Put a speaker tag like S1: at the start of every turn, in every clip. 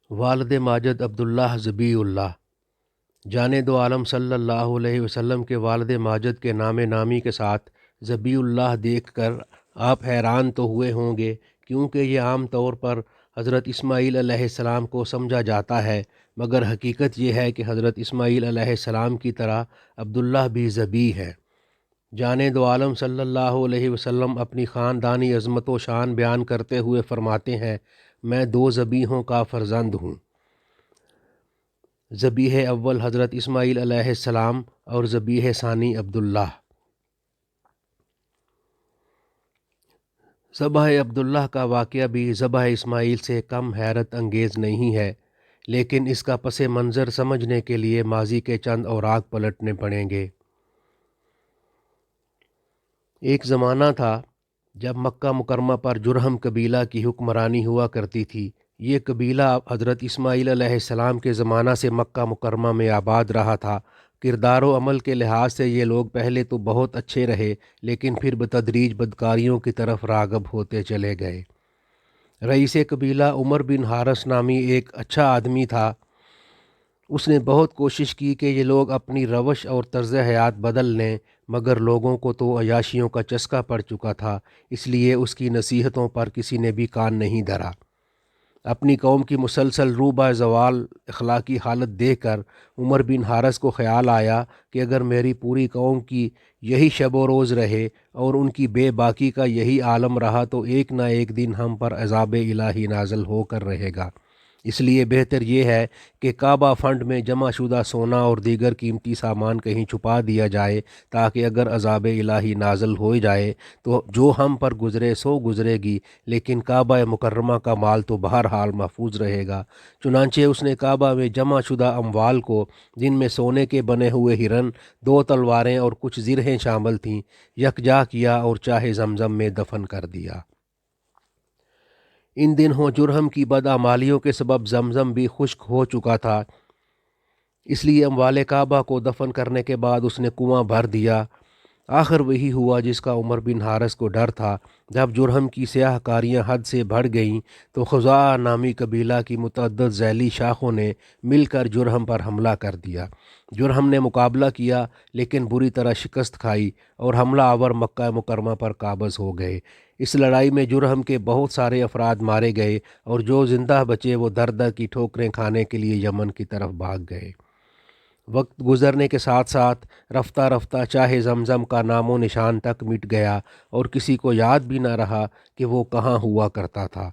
S1: والد ماجد عبداللہ ذبیح اللہ۔ جان دو عالم صلی اللہ علیہ وسلم کے والد ماجد کے نام نامی کے ساتھ ذبیح اللہ دیکھ کر آپ حیران تو ہوئے ہوں گے، کیونکہ یہ عام طور پر حضرت اسماعیل علیہ السلام کو سمجھا جاتا ہے، مگر حقیقت یہ ہے کہ حضرت اسماعیل علیہ السلام کی طرح عبداللہ بھی ذبیح ہے۔ جان دو عالم صلی اللہ علیہ وسلم اپنی خاندانی عظمت و شان بیان کرتے ہوئے فرماتے ہیں، میں دو ذبیحوں کا فرزند ہوں۔ ذبیح اول حضرت اسماعیل علیہ السلام اور ذبیح ثانی عبداللہ۔ ذبح عبداللہ کا واقعہ بھی ذبح اسماعیل سے کم حیرت انگیز نہیں ہے، لیکن اس کا پس منظر سمجھنے کے لیے ماضی کے چند اوراق پلٹنے پڑیں گے۔ ایک زمانہ تھا جب مکہ مکرمہ پر جرہم قبیلہ کی حکمرانی ہوا کرتی تھی۔ یہ قبیلہ حضرت اسماعیل علیہ السلام کے زمانہ سے مکہ مکرمہ میں آباد رہا تھا۔ کردار و عمل کے لحاظ سے یہ لوگ پہلے تو بہت اچھے رہے، لیکن پھر بتدریج بدکاریوں کی طرف راغب ہوتے چلے گئے۔ رئیس قبیلہ عمر بن حارث نامی ایک اچھا آدمی تھا۔ اس نے بہت کوشش کی کہ یہ لوگ اپنی روش اور طرز حیات بدل لیں، مگر لوگوں کو تو عیاشیوں کا چسکا پڑ چکا تھا، اس لیے اس کی نصیحتوں پر کسی نے بھی کان نہیں دھرا۔ اپنی قوم کی مسلسل روبہ زوال اخلاقی حالت دیکھ کر عمر بن حارث کو خیال آیا کہ اگر میری پوری قوم کی یہی شب و روز رہے اور ان کی بے باکی کا یہی عالم رہا تو ایک نہ ایک دن ہم پر عذاب الہی نازل ہو کر رہے گا۔ اس لیے بہتر یہ ہے کہ کعبہ فنڈ میں جمع شدہ سونا اور دیگر قیمتی سامان کہیں چھپا دیا جائے، تاکہ اگر عذاب الہی نازل ہو جائے تو جو ہم پر گزرے سو گزرے گی، لیکن کعبہ مکرمہ کا مال تو بہرحال محفوظ رہے گا۔ چنانچہ اس نے کعبہ میں جمع شدہ اموال کو، جن میں سونے کے بنے ہوئے ہرن، 2 تلواریں اور کچھ زرہیں شامل تھیں، یکجا کیا اور چاہے زمزم میں دفن کر دیا۔ ان دنوں جرہم کی بدعمالیوں کے سبب زمزم بھی خشک ہو چکا تھا، اس لیے اموال کعبہ کو دفن کرنے کے بعد اس نے کنواں بھر دیا۔ آخر وہی ہوا جس کا عمر بن حارث کو ڈر تھا۔ جب جرہم کی سیاہ کاریاں حد سے بڑھ گئیں تو خزاعہ نامی قبیلہ کی متعدد ذیلی شاخوں نے مل کر جرہم پر حملہ کر دیا۔ جرہم نے مقابلہ کیا، لیکن بری طرح شکست کھائی اور حملہ آور مکہ مکرمہ پر قابض ہو گئے۔ اس لڑائی میں جرہم کے بہت سارے افراد مارے گئے اور جو زندہ بچے وہ در در کی ٹھوکریں کھانے کے لیے یمن کی طرف بھاگ گئے۔ وقت گزرنے کے ساتھ ساتھ رفتہ رفتہ چاہے زمزم کا نام و نشان تک مٹ گیا اور کسی کو یاد بھی نہ رہا کہ وہ کہاں ہوا کرتا تھا۔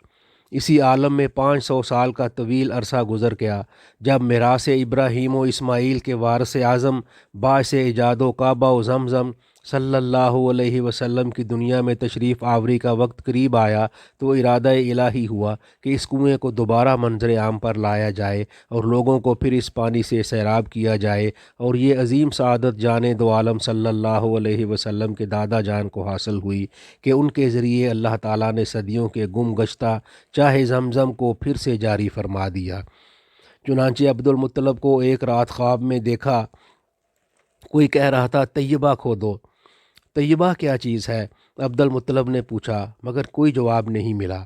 S1: اسی عالم میں 500 سال کا طویل عرصہ گزر گیا، جب میراث ابراہیم و اسماعیل کے وارث اعظم باعث ایجاد و کعبہ و زمزم صلی اللہ علیہ وسلم کی دنیا میں تشریف آوری کا وقت قریب آیا تو ارادہ الہی ہوا کہ اس کنویں کو دوبارہ منظر عام پر لایا جائے اور لوگوں کو پھر اس پانی سے سیراب کیا جائے، اور یہ عظیم سعادت جان دو عالم صلی اللہ علیہ وسلم کے دادا جان کو حاصل ہوئی کہ ان کے ذریعے اللہ تعالیٰ نے صدیوں کے گم گشتہ چاہے زمزم کو پھر سے جاری فرما دیا۔ چنانچہ عبد المطلب کو ایک رات خواب میں دیکھا کوئی کہہ رہا تھا، طیبہ کھودو۔ طیبہ کیا چیز ہے؟ عبد المطلب نے پوچھا، مگر کوئی جواب نہیں ملا۔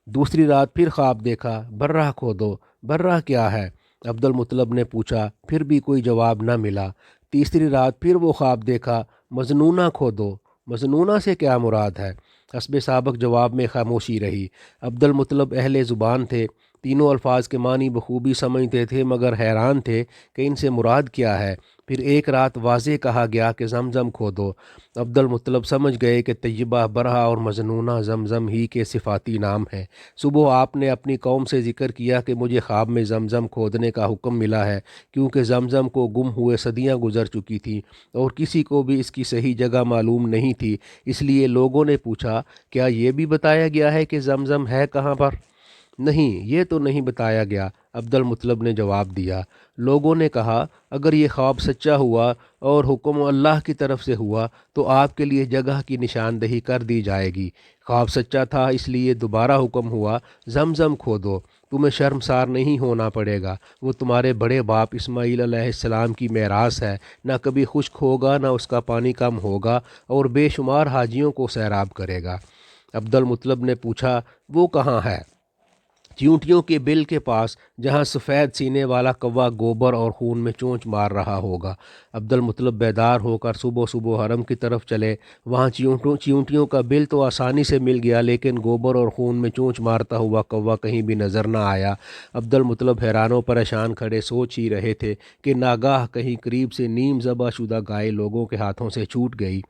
S1: دوسری رات پھر خواب دیکھا، برہ کھودو۔ برہ کیا ہے؟ عبد المطلب نے پوچھا، پھر بھی کوئی جواب نہ ملا۔ تیسری رات پھر وہ خواب دیکھا، مظنونہ کھودو۔ مظنونہ سے کیا مراد ہے؟ حسب سابق جواب میں خاموشی رہی۔ عبد المطلب اہل زبان تھے، تینوں الفاظ کے معنی بخوبی سمجھتے تھے، مگر حیران تھے کہ ان سے مراد کیا ہے۔ پھر ایک رات واضح کہا گیا کہ زمزم کھودو۔ عبد المطلب سمجھ گئے کہ طیبہ، برہ اور مظنونہ زمزم ہی کے صفاتی نام ہیں۔ صبح آپ نے اپنی قوم سے ذکر کیا کہ مجھے خواب میں زمزم کھودنے کا حکم ملا ہے، کیونکہ زمزم کو گم ہوئے صدیاں گزر چکی تھیں اور کسی کو بھی اس کی صحیح جگہ معلوم نہیں تھی۔ اس لیے لوگوں نے پوچھا، کیا یہ بھی بتایا گیا ہے کہ زمزم ہے کہاں پر؟ نہیں، یہ تو نہیں بتایا گیا، عبد المطلب نے جواب دیا۔ لوگوں نے کہا، اگر یہ خواب سچا ہوا اور حکم اللہ کی طرف سے ہوا تو آپ کے لیے جگہ کی نشاندہی کر دی جائے گی۔ خواب سچا تھا، اس لیے دوبارہ حکم ہوا، زمزم کھودو۔ تمہیں شرمسار نہیں ہونا پڑے گا، وہ تمہارے بڑے باپ اسماعیل علیہ السلام کی میراث ہے، نہ کبھی خشک ہوگا نہ اس کا پانی کم ہوگا، اور بے شمار حاجیوں کو سیراب کرے گا۔ عبد المطلب نے پوچھا، وہ کہاں ہے؟ چیونٹیوں کے بل کے پاس جہاں سفید سینے والا کوا گوبر اور خون میں چونچ مار رہا ہوگا۔ عبد المطلب بیدار ہو کر صبح صبح حرم کی طرف چلے۔ وہاں چیونٹیوں کا بل تو آسانی سے مل گیا، لیکن گوبر اور خون میں چونچ مارتا ہوا کوا کہیں بھی نظر نہ آیا۔ عبد المطلب حیران و پریشان کھڑے سوچ ہی رہے تھے کہ ناگاہ کہیں قریب سے نیم ذبح شدہ گائے لوگوں کے ہاتھوں سے چھوٹ گئی۔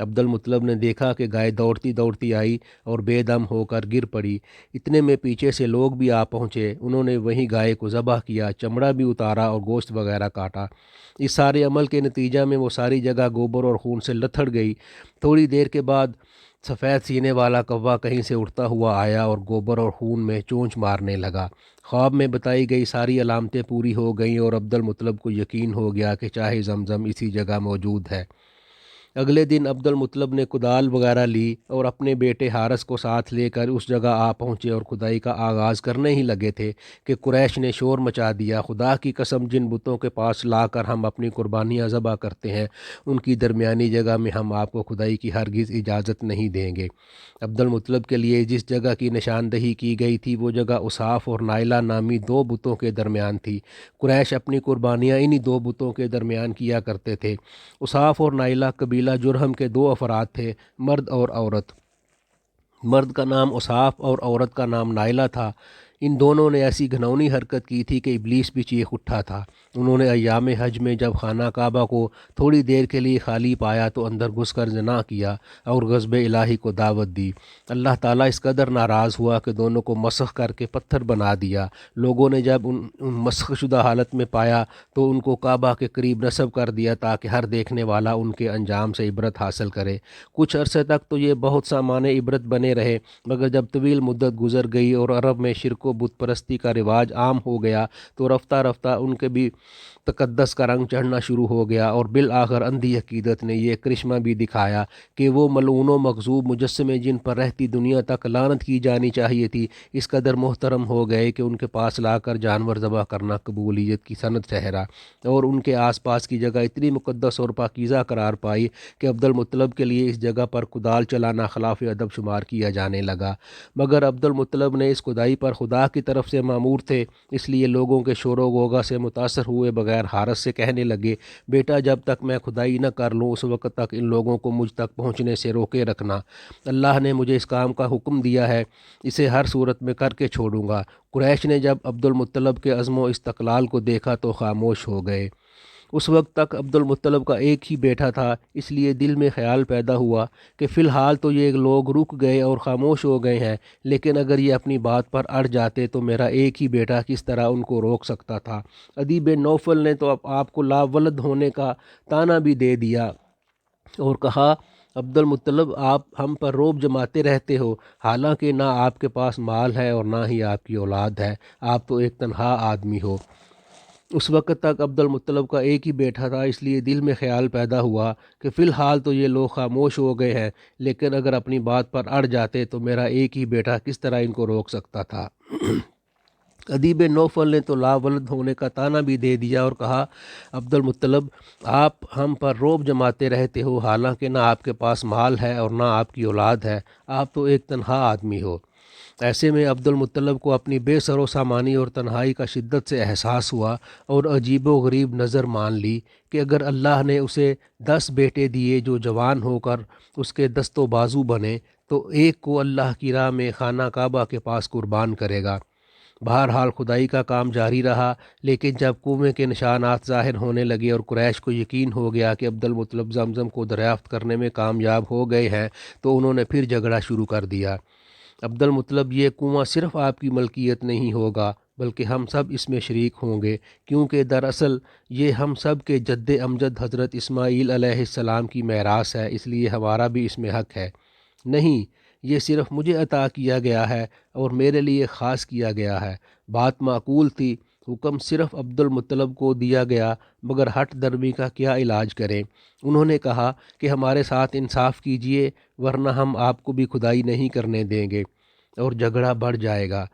S1: عبد المطلب نے دیکھا کہ گائے دوڑتی دوڑتی آئی اور بے دم ہو کر گر پڑی۔ اتنے میں پیچھے سے لوگ بھی آ پہنچے۔ انہوں نے وہیں گائے کو ذبح کیا، چمڑا بھی اتارا اور گوشت وغیرہ کاٹا۔ اس سارے عمل کے نتیجہ میں وہ ساری جگہ گوبر اور خون سے لتھڑ گئی۔ تھوڑی دیر کے بعد سفید سینے والا کوا کہیں سے اڑتا ہوا آیا اور گوبر اور خون میں چونچ مارنے لگا۔ خواب میں بتائی گئی ساری علامتیں پوری ہو گئیں اور عبد المطلب کو یقین ہو گیا کہ چاہے زمزم اسی جگہ موجود ہے۔ اگلے دن عبد المطلب نے کدال وغیرہ لی اور اپنے بیٹے حارث کو ساتھ لے کر اس جگہ آ پہنچے اور کھدائی کا آغاز کرنے ہی لگے تھے کہ قریش نے شور مچا دیا، خدا کی قسم جن بتوں کے پاس لا کر ہم اپنی قربانیاں ذبح کرتے ہیں ان کی درمیانی جگہ میں ہم آپ کو کھدائی کی ہرگز اجازت نہیں دیں گے۔ عبد المطلب کے لیے جس جگہ کی نشاندہی کی گئی تھی وہ جگہ اصحاف اور نائلہ نامی دو بتوں کے درمیان تھی۔ قریش اپنی قربانیاں انہی دو بتوں کے درمیان کیا کرتے تھے۔ اصحاف اور نائلہ قبیلہ جرہم کے دو افراد تھے، مرد اور عورت۔ مرد کا نام اصحاف اور عورت کا نام نائلہ تھا۔ ان دونوں نے ایسی گھنونی حرکت کی تھی کہ ابلیس بھی چیخ اٹھا تھا۔ انہوں نے ایام حج میں جب خانہ کعبہ کو تھوڑی دیر کے لیے خالی پایا تو اندر گھس کر زنا کیا اور غضب الہی کو دعوت دی۔ اللہ تعالیٰ اس قدر ناراض ہوا کہ دونوں کو مسخ کر کے پتھر بنا دیا۔ لوگوں نے جب ان مسخ شدہ حالت میں پایا تو ان کو کعبہ کے قریب نصب کر دیا تاکہ ہر دیکھنے والا ان کے انجام سے عبرت حاصل کرے۔ کچھ عرصے تک تو یہ بہت سامان عبرت بنے رہے، مگر جب طویل مدت گزر گئی اور عرب میں شرک و بت پرستی کا رواج عام ہو گیا تو رفتہ رفتہ ان کے بھی تقدس کا رنگ چڑھنا شروع ہو گیا، اور بالآخر اندھی عقیدت نے یہ کرشمہ بھی دکھایا کہ وہ ملعون و مغضوب مجسمے جن پر رہتی دنیا تک لعنت کی جانی چاہیے تھی اس قدر محترم ہو گئے کہ ان کے پاس لا کر جانور ذبح کرنا قبولیت کی سند ٹھہرا، اور ان کے آس پاس کی جگہ اتنی مقدس اور پاکیزہ قرار پائی کہ عبد المطلب کے لیے اس جگہ پر کدال چلانا خلاف ادب شمار کیا جانے لگا۔ مگر عبد المطلب نے اس کھدائی پر خدا کی طرف سے مامور تھے، اس لیے لوگوں کے شور و غوغا سے متاثر ہوئے بغیر حارث سے کہنے لگے، بیٹا جب تک میں کھدائی نہ کر لوں اس وقت تک ان لوگوں کو مجھ تک پہنچنے سے روکے رکھنا۔ اللہ نے مجھے اس کام کا حکم دیا ہے، اسے ہر صورت میں کر کے چھوڑوں گا۔ قریش نے جب عبد المطلب کے عزم و استقلال کو دیکھا تو خاموش ہو گئے۔ اس وقت تک عبد المطلب کا ایک ہی بیٹا تھا، اس لیے دل میں خیال پیدا ہوا کہ فی الحال تو یہ لوگ رک گئے اور خاموش ہو گئے ہیں، لیکن اگر یہ اپنی بات پر اڑ جاتے تو میرا ایک ہی بیٹا کس طرح ان کو روک سکتا تھا۔ عدی بن نوفل نے تو آپ کو لا ولد ہونے کا طعنہ بھی دے دیا اور کہا، عبد المطلب آپ ہم پر روب جماتے رہتے ہو، حالانکہ نہ آپ کے پاس مال ہے اور نہ ہی آپ کی اولاد ہے، آپ تو ایک تنہا آدمی ہو۔ اس وقت تک عبد المطلب کا ایک ہی بیٹا تھا، اس لیے دل میں خیال پیدا ہوا کہ فی الحال تو یہ لوگ خاموش ہو گئے ہیں، لیکن اگر اپنی بات پر اڑ جاتے تو میرا ایک ہی بیٹا کس طرح ان کو روک سکتا تھا۔ عدی بن نوفل نے تو لا ولد ہونے کا طعنہ بھی دے دیا اور کہا، عبد المطلب آپ ہم پر روب جماتے رہتے ہو، حالانکہ نہ آپ کے پاس مال ہے اور نہ آپ کی اولاد ہے، آپ تو ایک تنہا آدمی ہو۔ ایسے میں عبد المطلب کو اپنی بے سر و سامانی اور تنہائی کا شدت سے احساس ہوا اور عجیب و غریب نظر مان لی کہ اگر اللہ نے اسے 10 بیٹے دیے جو جوان ہو کر اس کے دست و بازو بنے تو ایک کو اللہ کی راہ میں خانہ کعبہ کے پاس قربان کرے گا۔ بہرحال خدائی کا کام جاری رہا، لیکن جب کنویں کے نشانات ظاہر ہونے لگے اور قریش کو یقین ہو گیا کہ عبد المطلب زمزم کو دریافت کرنے میں کامیاب ہو گئے ہیں تو انہوں نے پھر جھگڑا شروع کر دیا۔ عبد المطلب یہ کنواں صرف آپ کی ملکیت نہیں ہوگا بلکہ ہم سب اس میں شریک ہوں گے، کیونکہ دراصل یہ ہم سب کے جد امجد حضرت اسماعیل علیہ السلام کی میراث ہے، اس لیے ہمارا بھی اس میں حق ہے۔ نہیں، یہ صرف مجھے عطا کیا گیا ہے اور میرے لیے خاص کیا گیا ہے۔ بات معقول تھی، حکم صرف عبد المطلب کو دیا گیا، مگر ہٹ درمی کا کیا علاج کریں؟ انہوں نے کہا کہ ہمارے ساتھ انصاف کیجئے ورنہ ہم آپ کو بھی کھدائی نہیں کرنے دیں گے اور جھگڑا بڑھ جائے گا۔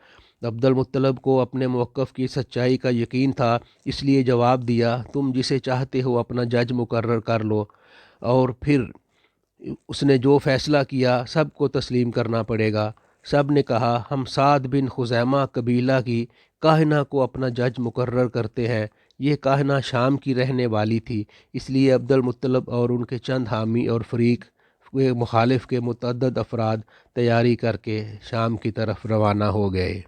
S1: عبد المطلب کو اپنے موقف کی سچائی کا یقین تھا، اس لیے جواب دیا، تم جسے چاہتے ہو اپنا جج مقرر کر لو اور پھر اس نے جو فیصلہ کیا سب کو تسلیم کرنا پڑے گا۔ سب نے کہا ہم سعد بن خزیمہ قبیلہ کی کاہنہ کو اپنا جج مقرر کرتے ہیں۔ یہ کاہنہ شام کی رہنے والی تھی، اس لیے عبد المطلب اور ان کے چند حامی اور فریق مخالف کے متعدد افراد تیاری کر کے شام کی طرف روانہ ہو گئے۔